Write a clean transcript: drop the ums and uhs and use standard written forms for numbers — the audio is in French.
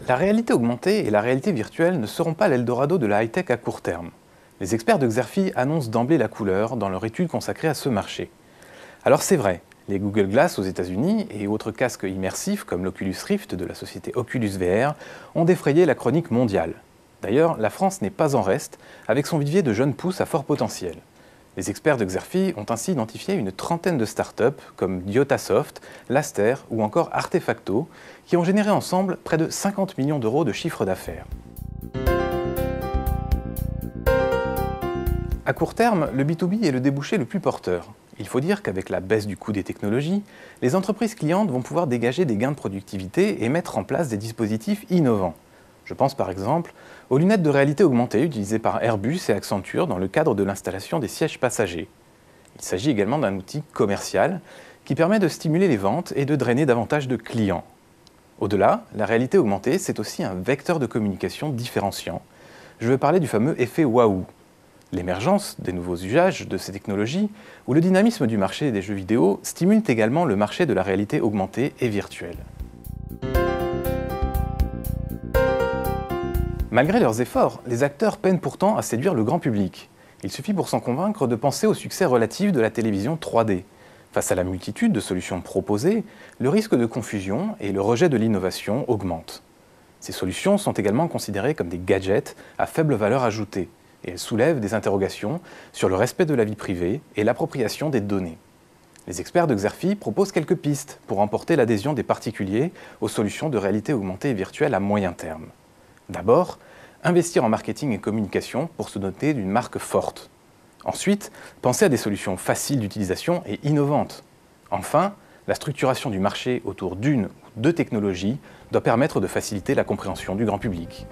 La réalité augmentée et la réalité virtuelle ne seront pas l'Eldorado de la high-tech à court terme. Les experts de Xerfi annoncent d'emblée la couleur dans leur étude consacrée à ce marché. Alors c'est vrai, les Google Glass aux États-Unis et autres casques immersifs comme l'Oculus Rift de la société Oculus VR ont défrayé la chronique mondiale. D'ailleurs, la France n'est pas en reste avec son vivier de jeunes pousses à fort potentiel. Les experts de Xerfi ont ainsi identifié une trentaine de startups comme Diotasoft, Laster ou encore Artefacto qui ont généré ensemble près de 50 millions d'euros de chiffre d'affaires. À court terme, le B2B est le débouché le plus porteur. Il faut dire qu'avec la baisse du coût des technologies, les entreprises clientes vont pouvoir dégager des gains de productivité et mettre en place des dispositifs innovants. Je pense par exemple aux lunettes de réalité augmentée utilisées par Airbus et Accenture dans le cadre de l'installation des sièges passagers. Il s'agit également d'un outil commercial qui permet de stimuler les ventes et de drainer davantage de clients. Au-delà, la réalité augmentée, c'est aussi un vecteur de communication différenciant. Je veux parler du fameux effet waouh. L'émergence des nouveaux usages de ces technologies ou le dynamisme du marché des jeux vidéo stimulent également le marché de la réalité augmentée et virtuelle. Malgré leurs efforts, les acteurs peinent pourtant à séduire le grand public. Il suffit pour s'en convaincre de penser au succès relatif de la télévision 3D. Face à la multitude de solutions proposées, le risque de confusion et le rejet de l'innovation augmentent. Ces solutions sont également considérées comme des gadgets à faible valeur ajoutée, et elles soulèvent des interrogations sur le respect de la vie privée et l'appropriation des données. Les experts de Xerfi proposent quelques pistes pour emporter l'adhésion des particuliers aux solutions de réalité augmentée et virtuelle à moyen terme. D'abord, investir en marketing et communication pour se doter d'une marque forte. Ensuite, penser à des solutions faciles d'utilisation et innovantes. Enfin, la structuration du marché autour d'une ou deux technologies doit permettre de faciliter la compréhension du grand public.